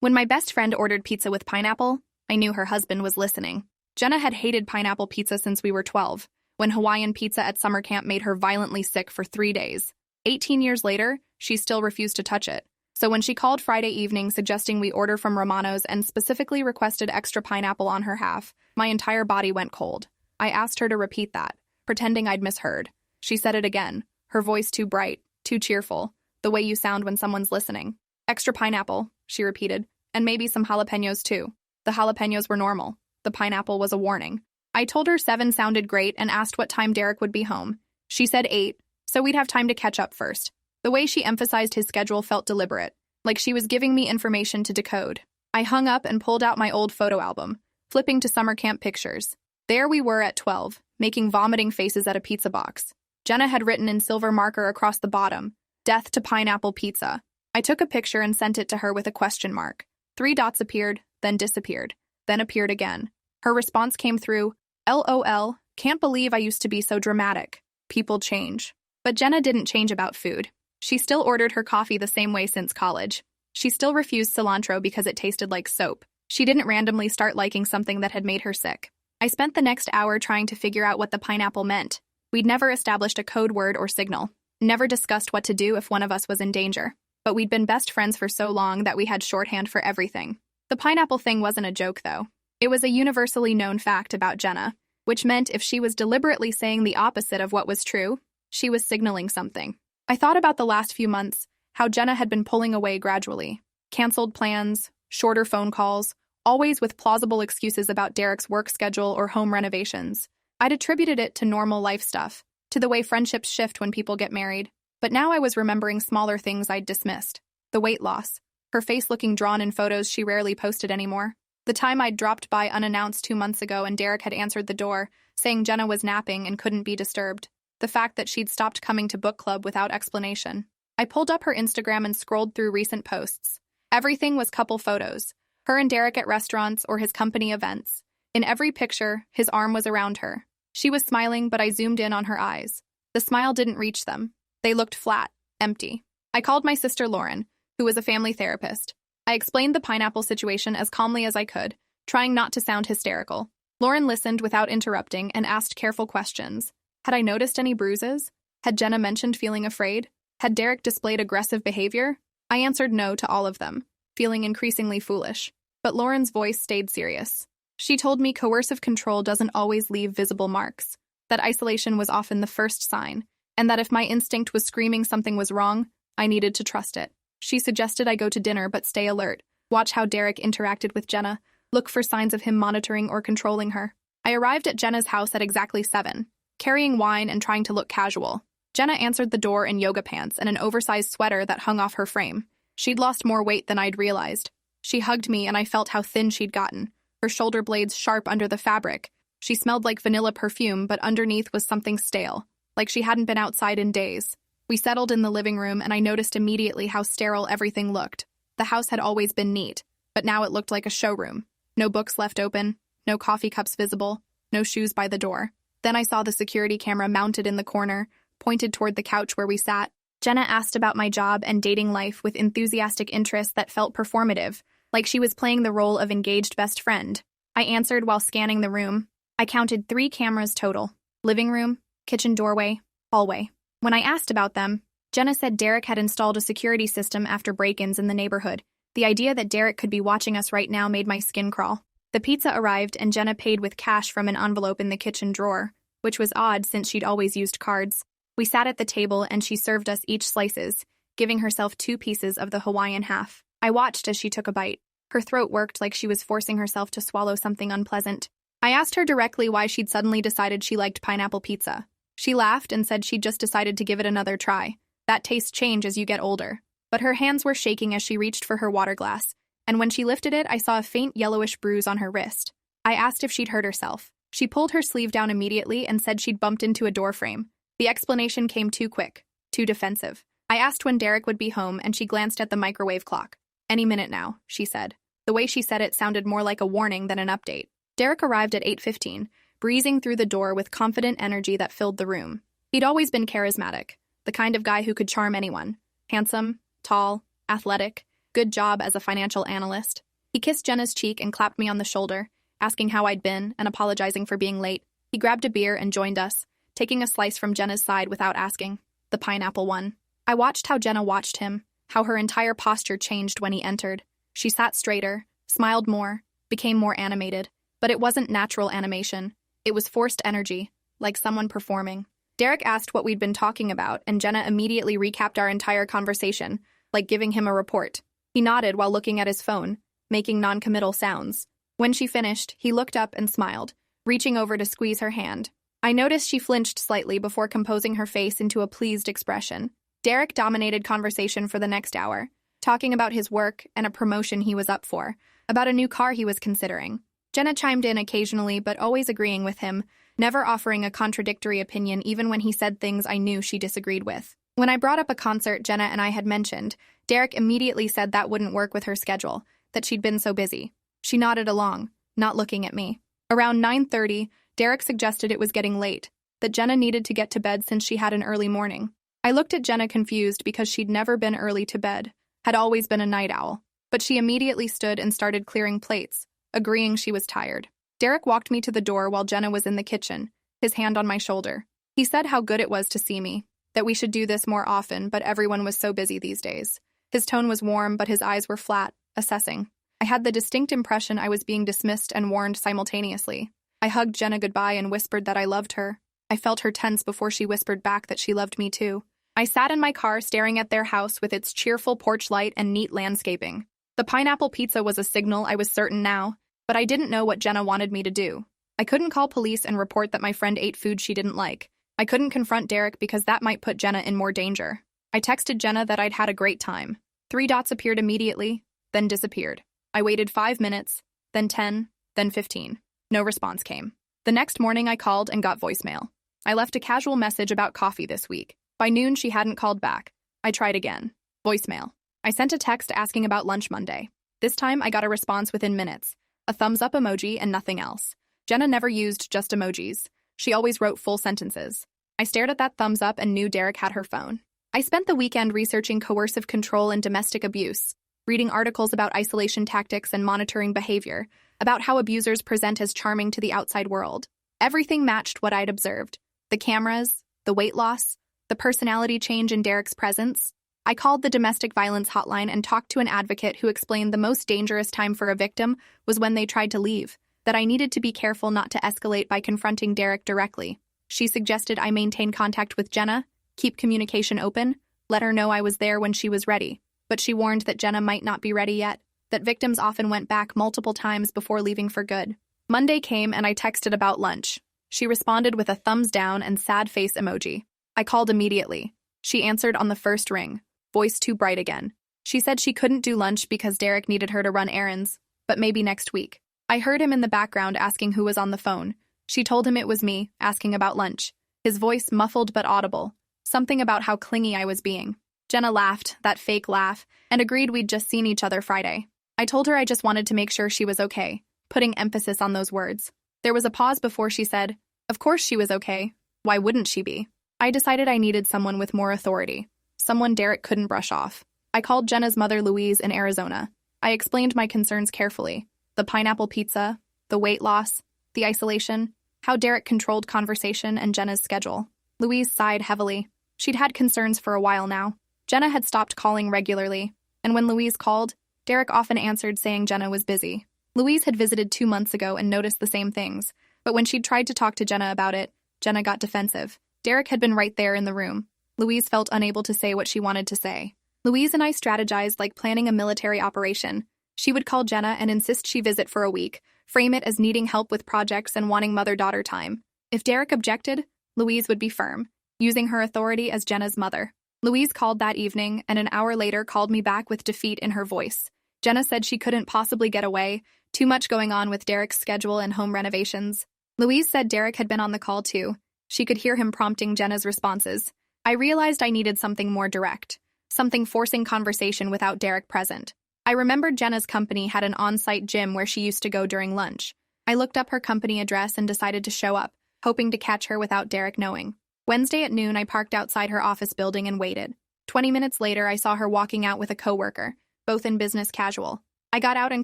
When my best friend ordered pizza with pineapple, I knew her husband was listening. Jenna had hated pineapple pizza since we were 12, when Hawaiian pizza at summer camp made her violently sick for 3 days. 18 years later, she still refused to touch it. So when she called Friday evening suggesting we order from Romano's and specifically requested extra pineapple on her half, my entire body went cold. I asked her to repeat that, pretending I'd misheard. She said it again, her voice too bright, too cheerful, the way you sound when someone's listening. Extra pineapple, she repeated, and maybe some jalapenos too. The jalapenos were normal. The pineapple was a warning. I told her 7 sounded great and asked what time Derek would be home. She said 8, so we'd have time to catch up first. The way she emphasized his schedule felt deliberate, like she was giving me information to decode. I hung up and pulled out my old photo album, flipping to summer camp pictures. There we were at 12, making vomiting faces at a pizza box. Jenna had written in silver marker across the bottom, "Death to pineapple pizza." I took a picture and sent it to her with a question mark. 3 dots appeared, then disappeared, then appeared again. Her response came through, "LOL, can't believe I used to be so dramatic. People change." But Jenna didn't change about food. She still ordered her coffee the same way since college. She still refused cilantro because it tasted like soap. She didn't randomly start liking something that had made her sick. I spent the next hour trying to figure out what the pineapple meant. We'd never established a code word or signal, never discussed what to do if one of us was in danger. But we'd been best friends for so long that we had shorthand for everything. The pineapple thing wasn't a joke, though. It was a universally known fact about Jenna, which meant if she was deliberately saying the opposite of what was true, she was signaling something. I thought about the last few months, how Jenna had been pulling away gradually. Canceled plans, shorter phone calls, always with plausible excuses about Derek's work schedule or home renovations. I'd attributed it to normal life stuff, to the way friendships shift when people get married. But now I was remembering smaller things I'd dismissed. The weight loss, her face looking drawn in photos she rarely posted anymore. The time I'd dropped by unannounced 2 months ago and Derek had answered the door, saying Jenna was napping and couldn't be disturbed. The fact that she'd stopped coming to book club without explanation. I pulled up her Instagram and scrolled through recent posts. Everything was couple photos. Her and Derek at restaurants or his company events. In every picture, his arm was around her. She was smiling, but I zoomed in on her eyes. The smile didn't reach them. They looked flat, empty. I called my sister Lauren, who was a family therapist. I explained the pineapple situation as calmly as I could, trying not to sound hysterical. Lauren listened without interrupting and asked careful questions. Had I noticed any bruises? Had Jenna mentioned feeling afraid? Had Derek displayed aggressive behavior? I answered no to all of them, feeling increasingly foolish. But Lauren's voice stayed serious. She told me coercive control doesn't always leave visible marks, that isolation was often the first sign, and that if my instinct was screaming something was wrong, I needed to trust it. She suggested I go to dinner but stay alert, watch how Derek interacted with Jenna, look for signs of him monitoring or controlling her. I arrived at Jenna's house at exactly 7. Carrying wine and trying to look casual. Jenna answered the door in yoga pants and an oversized sweater that hung off her frame. She'd lost more weight than I'd realized. She hugged me and I felt how thin she'd gotten, her shoulder blades sharp under the fabric. She smelled like vanilla perfume, but underneath was something stale, like she hadn't been outside in days. We settled in the living room and I noticed immediately how sterile everything looked. The house had always been neat, but now it looked like a showroom. No books left open, no coffee cups visible, no shoes by the door. Then I saw the security camera mounted in the corner, pointed toward the couch where we sat. Jenna asked about my job and dating life with enthusiastic interest that felt performative, like she was playing the role of engaged best friend. I answered while scanning the room. I counted 3 cameras total: living room, kitchen doorway, hallway. When I asked about them, Jenna said Derek had installed a security system after break-ins in the neighborhood. The idea that Derek could be watching us right now made my skin crawl. The pizza arrived and Jenna paid with cash from an envelope in the kitchen drawer, which was odd since she'd always used cards. We sat at the table and she served us each slices, giving herself 2 pieces of the Hawaiian half. I watched as she took a bite. Her throat worked like she was forcing herself to swallow something unpleasant. I asked her directly why she'd suddenly decided she liked pineapple pizza. She laughed and said she'd just decided to give it another try. That tastes change as you get older. But her hands were shaking as she reached for her water glass, and when she lifted it, I saw a faint yellowish bruise on her wrist. I asked if she'd hurt herself. She pulled her sleeve down immediately and said she'd bumped into a door frame. The explanation came too quick, too defensive. I asked when Derek would be home, and she glanced at the microwave clock. "Any minute now," she said. The way she said it sounded more like a warning than an update. Derek arrived at 8:15, breezing through the door with confident energy that filled the room. He'd always been charismatic, the kind of guy who could charm anyone. Handsome, tall, athletic, Good job as a financial analyst. He kissed Jenna's cheek and clapped me on the shoulder, asking how I'd been and apologizing for being late. He grabbed a beer and joined us, taking a slice from Jenna's side without asking. The pineapple one. I watched how Jenna watched him, how her entire posture changed when he entered. She sat straighter, smiled more, became more animated. But it wasn't natural animation. It was forced energy, like someone performing. Derek asked what we'd been talking about, and Jenna immediately recapped our entire conversation, like giving him a report. He nodded while looking at his phone, making non-committal sounds. When she finished, he looked up and smiled, reaching over to squeeze her hand. I noticed she flinched slightly before composing her face into a pleased expression. Derek dominated conversation for the next hour, talking about his work and a promotion he was up for, about a new car he was considering. Jenna chimed in occasionally, but always agreeing with him, never offering a contradictory opinion even when he said things I knew she disagreed with. When I brought up a concert Jenna and I had mentioned, Derek immediately said that wouldn't work with her schedule, that she'd been so busy. She nodded along, not looking at me. Around 9:30, Derek suggested it was getting late, that Jenna needed to get to bed since she had an early morning. I looked at Jenna confused because she'd never been early to bed, had always been a night owl. But she immediately stood and started clearing plates, agreeing she was tired. Derek walked me to the door while Jenna was in the kitchen, his hand on my shoulder. He said how good it was to see me, that we should do this more often, but everyone was so busy these days. His tone was warm, but his eyes were flat, assessing. I had the distinct impression I was being dismissed and warned simultaneously. I hugged Jenna goodbye and whispered that I loved her. I felt her tense before she whispered back that she loved me too. I sat in my car staring at their house with its cheerful porch light and neat landscaping. The pineapple pizza was a signal, I was certain now, but I didn't know what Jenna wanted me to do. I couldn't call police and report that my friend ate food she didn't like. I couldn't confront Derek because that might put Jenna in more danger. I texted Jenna that I'd had a great time. 3 dots appeared immediately, then disappeared. I waited 5 minutes, then 10, then 15. No response came. The next morning I called and got voicemail. I left a casual message about coffee this week. By noon she hadn't called back. I tried again. Voicemail. I sent a text asking about lunch Monday. This time I got a response within minutes. A thumbs up emoji and nothing else. Jenna never used just emojis. She always wrote full sentences. I stared at that thumbs up and knew Derek had her phone. I spent the weekend researching coercive control and domestic abuse, reading articles about isolation tactics and monitoring behavior, about how abusers present as charming to the outside world. Everything matched what I'd observed. The cameras, the weight loss, the personality change in Derek's presence. I called the domestic violence hotline and talked to an advocate who explained the most dangerous time for a victim was when they tried to leave, that I needed to be careful not to escalate by confronting Derek directly. She suggested I maintain contact with Jenna, keep communication open, let her know I was there when she was ready. But she warned that Jenna might not be ready yet, that victims often went back multiple times before leaving for good. Monday came and I texted about lunch. She responded with a thumbs down and sad face emoji. I called immediately. She answered on the first ring, voice too bright again. She said she couldn't do lunch because Derek needed her to run errands, but maybe next week. I heard him in the background asking who was on the phone. She told him it was me, asking about lunch. His voice muffled but audible. Something about how clingy I was being. Jenna laughed, that fake laugh, and agreed we'd just seen each other Friday. I told her I just wanted to make sure she was okay, putting emphasis on those words. There was a pause before she said, "Of course she was okay. Why wouldn't she be?" I decided I needed someone with more authority, someone Derek couldn't brush off. I called Jenna's mother Louise in Arizona. I explained my concerns carefully. The pineapple pizza, the weight loss, the isolation, how Derek controlled conversation and Jenna's schedule. Louise sighed heavily. She'd had concerns for a while now. Jenna had stopped calling regularly, and when Louise called, Derek often answered saying Jenna was busy. Louise had visited 2 months ago and noticed the same things, but when she'd tried to talk to Jenna about it, Jenna got defensive. Derek had been right there in the room. Louise felt unable to say what she wanted to say. Louise and I strategized like planning a military operation. She would call Jenna and insist she visit for a week, frame it as needing help with projects and wanting mother-daughter time. If Derek objected, Louise would be firm, using her authority as Jenna's mother. Louise called that evening, and an hour later called me back with defeat in her voice. Jenna said she couldn't possibly get away, too much going on with Derek's schedule and home renovations. Louise said Derek had been on the call too. She could hear him prompting Jenna's responses. I realized I needed something more direct, something forcing conversation without Derek present. I remembered Jenna's company had an on-site gym where she used to go during lunch. I looked up her company address and decided to show up, hoping to catch her without Derek knowing. Wednesday at noon, I parked outside her office building and waited. 20 minutes later, I saw her walking out with a coworker, both in business casual. I got out and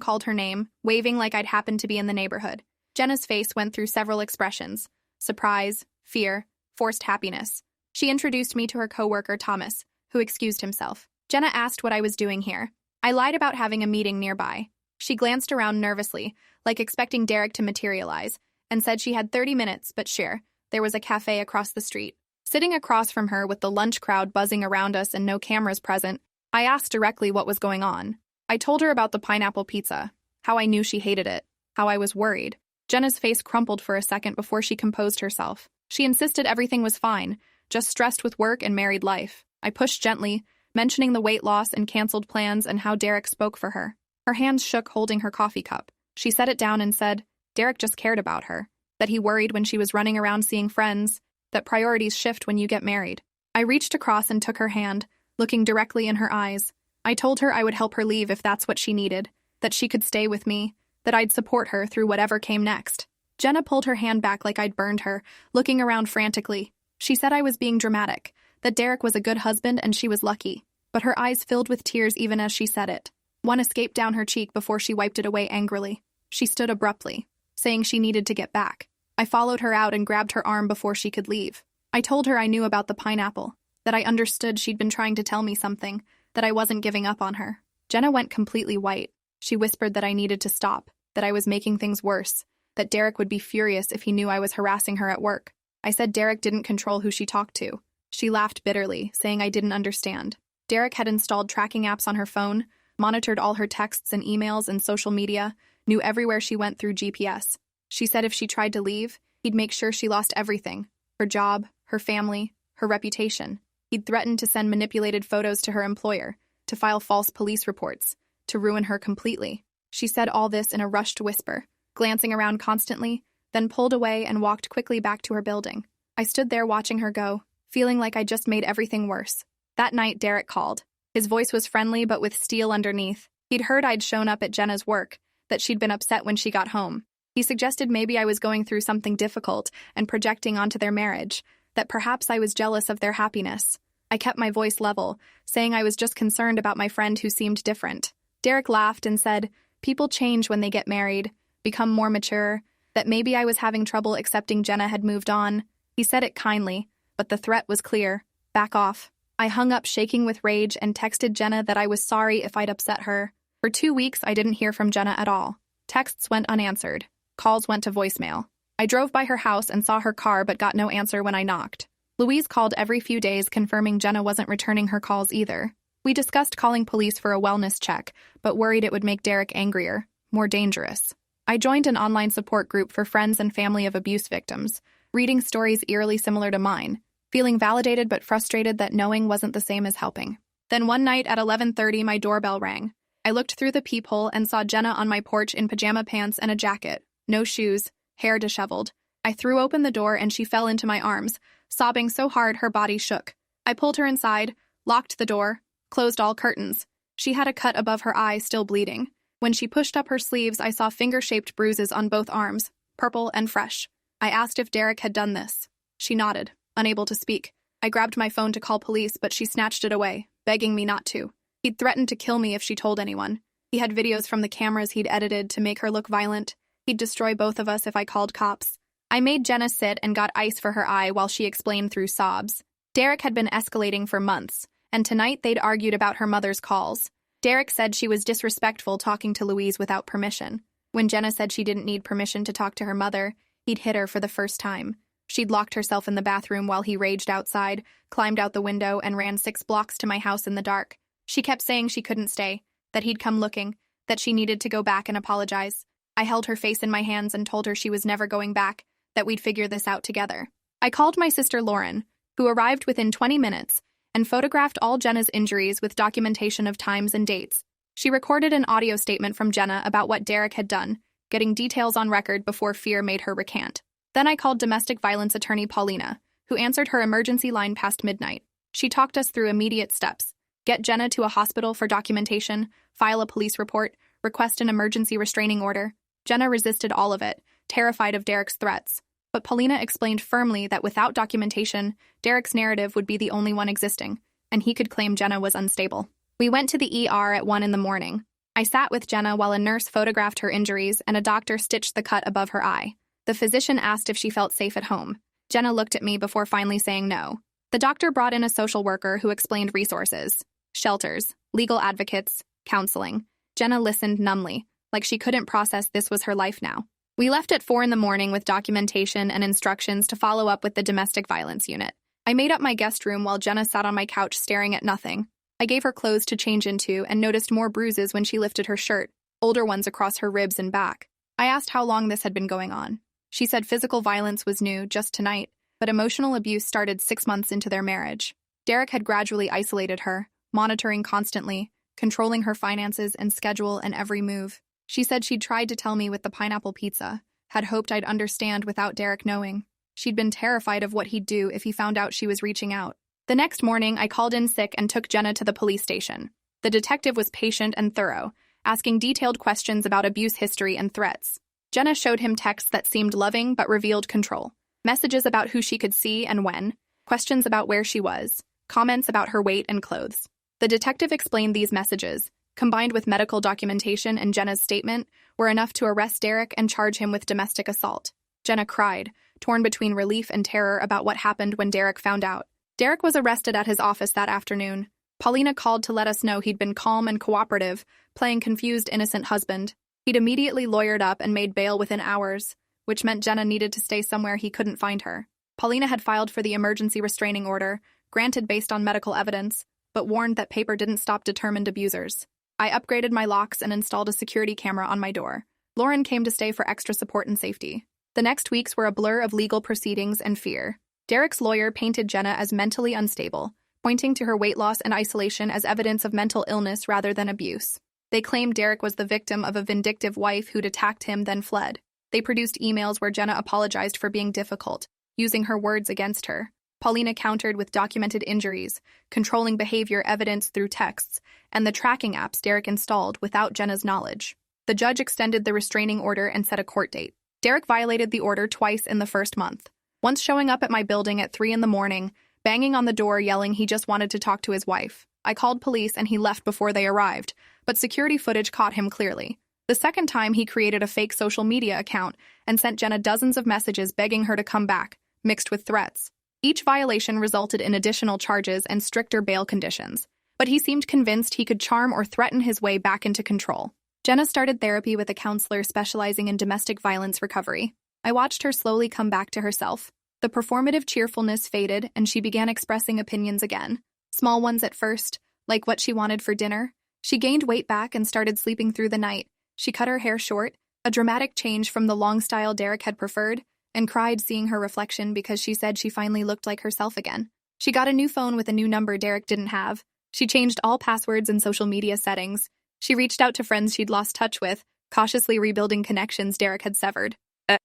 called her name, waving like I'd happened to be in the neighborhood. Jenna's face went through several expressions: surprise, fear, forced happiness. She introduced me to her coworker, Thomas, who excused himself. Jenna asked what I was doing here. I lied about having a meeting nearby. She glanced around nervously, like expecting Derek to materialize, and said she had 30 minutes, but sure, there was a cafe across the street. Sitting across from her with the lunch crowd buzzing around us and no cameras present, I asked directly what was going on. I told her about the pineapple pizza, how I knew she hated it, how I was worried. Jenna's face crumpled for a second before she composed herself. She insisted everything was fine, just stressed with work and married life. I pushed gently, mentioning the weight loss and canceled plans and how Derek spoke for her. Her hands shook holding her coffee cup. She set it down and said Derek just cared about her, that he worried when she was running around seeing friends, that priorities shift when you get married. I reached across and took her hand, looking directly in her eyes. I told her I would help her leave if that's what she needed, that she could stay with me, that I'd support her through whatever came next. Jenna pulled her hand back like I'd burned her, looking around frantically. She said I was being dramatic, that Derek was a good husband and she was lucky, but her eyes filled with tears even as she said it. One escaped down her cheek before she wiped it away angrily. She stood abruptly, saying she needed to get back. I followed her out and grabbed her arm before she could leave. I told her I knew about the pineapple, that I understood she'd been trying to tell me something, that I wasn't giving up on her. Jenna went completely white. She whispered that I needed to stop, that I was making things worse, that Derek would be furious if he knew I was harassing her at work. I said Derek didn't control who she talked to. She laughed bitterly, saying I didn't understand. Derek had installed tracking apps on her phone, monitored all her texts and emails and social media, knew everywhere she went through GPS. She said if she tried to leave, he'd make sure she lost everything: her job, her family, her reputation. He'd threatened to send manipulated photos to her employer, to file false police reports, to ruin her completely. She said all this in a rushed whisper, glancing around constantly, then pulled away and walked quickly back to her building. I stood there watching her go, feeling like I'd just made everything worse. That night, Derek called. His voice was friendly but with steel underneath. He'd heard I'd shown up at Jenna's work, that she'd been upset when she got home. He suggested maybe I was going through something difficult and projecting onto their marriage, that perhaps I was jealous of their happiness. I kept my voice level, saying I was just concerned about my friend who seemed different. Derek laughed and said, people change when they get married, become more mature, that maybe I was having trouble accepting Jenna had moved on. He said it kindly, but the threat was clear: back off. I hung up shaking with rage and texted Jenna that I was sorry if I'd upset her. For 2 weeks, I didn't hear from Jenna at all. Texts went unanswered. Calls went to voicemail. I drove by her house and saw her car but got no answer when I knocked. Louise called every few days confirming Jenna wasn't returning her calls either. We discussed calling police for a wellness check, but worried it would make Derek angrier, more dangerous. I joined an online support group for friends and family of abuse victims, reading stories eerily similar to mine, feeling validated but frustrated that knowing wasn't the same as helping. Then one night at 11:30, my doorbell rang. I looked through the peephole and saw Jenna on my porch in pajama pants and a jacket, no shoes, hair disheveled. I threw open the door and she fell into my arms, sobbing so hard her body shook. I pulled her inside, locked the door, closed all curtains. She had a cut above her eye, still bleeding. When she pushed up her sleeves, I saw finger-shaped bruises on both arms, purple and fresh. I asked if Derek had done this. She nodded, unable to speak. I grabbed my phone to call police, but she snatched it away, begging me not to. He'd threatened to kill me if she told anyone. He had videos from the cameras he'd edited to make her look violent. He'd destroy both of us if I called cops. I made Jenna sit and got ice for her eye while she explained through sobs. Derek had been escalating for months, and tonight they'd argued about her mother's calls. Derek said she was disrespectful talking to Louise without permission. When Jenna said she didn't need permission to talk to her mother, he'd hit her for the first time. She'd locked herself in the bathroom while he raged outside, climbed out the window, and ran 6 blocks to my house in the dark. She kept saying she couldn't stay, that he'd come looking, that she needed to go back and apologize. I held her face in my hands and told her she was never going back, that we'd figure this out together. I called my sister Lauren, who arrived within 20 minutes, and photographed all Jenna's injuries with documentation of times and dates. She recorded an audio statement from Jenna about what Derek had done, getting details on record before fear made her recant. Then I called domestic violence attorney Paulina, who answered her emergency line past midnight. She talked us through immediate steps: get Jenna to a hospital for documentation, file a police report, request an emergency restraining order. Jenna resisted all of it, terrified of Derek's threats. But Paulina explained firmly that without documentation, Derek's narrative would be the only one existing, and he could claim Jenna was unstable. We went to the ER at 1 in the morning. I sat with Jenna while a nurse photographed her injuries and a doctor stitched the cut above her eye. The physician asked if she felt safe at home. Jenna looked at me before finally saying no. The doctor brought in a social worker who explained resources, shelters, legal advocates, counseling. Jenna listened numbly, like she couldn't process this was her life now. We left at 4 in the morning with documentation and instructions to follow up with the domestic violence unit. I made up my guest room while Jenna sat on my couch staring at nothing. I gave her clothes to change into and noticed more bruises when she lifted her shirt, older ones across her ribs and back. I asked how long this had been going on. She said physical violence was new just tonight, but emotional abuse started 6 months into their marriage. Derek had gradually isolated her, monitoring constantly, controlling her finances and schedule and every move. She said she'd tried to tell me with the pineapple pizza, had hoped I'd understand without Derek knowing. She'd been terrified of what he'd do if he found out she was reaching out. The next morning, I called in sick and took Jenna to the police station. The detective was patient and thorough, asking detailed questions about abuse history and threats. Jenna showed him texts that seemed loving but revealed control, messages about who she could see and when, questions about where she was, comments about her weight and clothes. The detective explained these messages, combined with medical documentation and Jenna's statement, were enough to arrest Derek and charge him with domestic assault. Jenna cried, torn between relief and terror about what happened when Derek found out. Derek was arrested at his office that afternoon. Paulina called to let us know he'd been calm and cooperative, playing confused innocent husband. He'd immediately lawyered up and made bail within hours, which meant Jenna needed to stay somewhere he couldn't find her. Paulina had filed for the emergency restraining order, granted based on medical evidence, but warned that paper didn't stop determined abusers. I upgraded my locks and installed a security camera on my door. Lauren came to stay for extra support and safety. The next weeks were a blur of legal proceedings and fear. Derek's lawyer painted Jenna as mentally unstable, pointing to her weight loss and isolation as evidence of mental illness rather than abuse. They claimed Derek was the victim of a vindictive wife who'd attacked him then fled. They produced emails where Jenna apologized for being difficult, using her words against her. Paulina countered with documented injuries, controlling behavior evidenced through texts, and the tracking apps Derek installed without Jenna's knowledge. The judge extended the restraining order and set a court date. Derek violated the order twice in the first month. Once showing up at my building at 3 in the morning, banging on the door yelling he just wanted to talk to his wife. I called police and he left before they arrived, but security footage caught him clearly. The second time he created a fake social media account and sent Jenna dozens of messages begging her to come back, mixed with threats. Each violation resulted in additional charges and stricter bail conditions, but he seemed convinced he could charm or threaten his way back into control. Jenna started therapy with a counselor specializing in domestic violence recovery. I watched her slowly come back to herself. The performative cheerfulness faded, and she began expressing opinions again. Small ones at first, like what she wanted for dinner. She gained weight back and started sleeping through the night. She cut her hair short, a dramatic change from the long style Derek had preferred, and cried seeing her reflection because she said she finally looked like herself again. She got a new phone with a new number Derek didn't have. She changed all passwords and social media settings. She reached out to friends she'd lost touch with, cautiously rebuilding connections Derek had severed.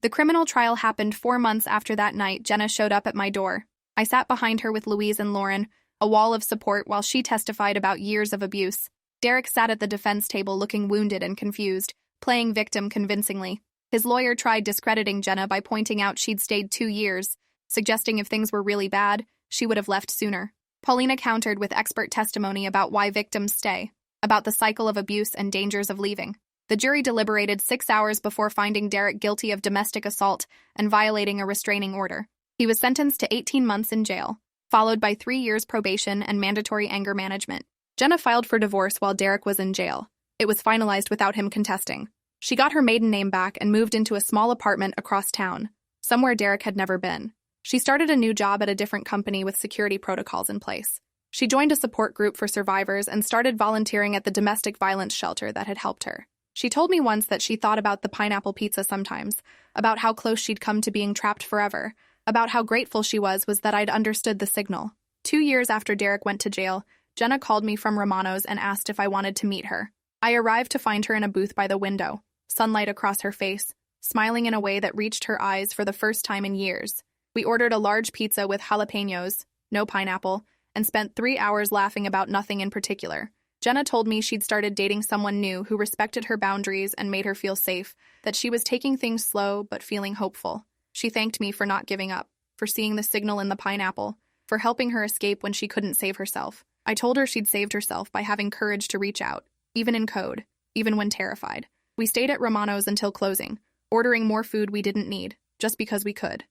The criminal trial happened 4 months after that night Jenna showed up at my door. I sat behind her with Louise and Lauren, a wall of support while she testified about years of abuse. Derek sat at the defense table looking wounded and confused, playing victim convincingly. His lawyer tried discrediting Jenna by pointing out she'd stayed 2 years, suggesting if things were really bad, she would have left sooner. Paulina countered with expert testimony about why victims stay, about the cycle of abuse and dangers of leaving. The jury deliberated 6 hours before finding Derek guilty of domestic assault and violating a restraining order. He was sentenced to 18 months in jail, followed by 3 years probation and mandatory anger management. Jenna filed for divorce while Derek was in jail. It was finalized without him contesting. She got her maiden name back and moved into a small apartment across town, somewhere Derek had never been. She started a new job at a different company with security protocols in place. She joined a support group for survivors and started volunteering at the domestic violence shelter that had helped her. She told me once that she thought about the pineapple pizza sometimes, about how close she'd come to being trapped forever, about how grateful she was that I'd understood the signal. 2 years after Derek went to jail, Jenna called me from Romano's and asked if I wanted to meet her. I arrived to find her in a booth by the window, sunlight across her face, smiling in a way that reached her eyes for the first time in years. We ordered a large pizza with jalapenos, no pineapple, and spent 3 hours laughing about nothing in particular. Jenna told me she'd started dating someone new who respected her boundaries and made her feel safe, that she was taking things slow but feeling hopeful. She thanked me for not giving up, for seeing the signal in the pineapple, for helping her escape when she couldn't save herself. I told her she'd saved herself by having courage to reach out, even in code, even when terrified. We stayed at Romano's until closing, ordering more food we didn't need, just because we could.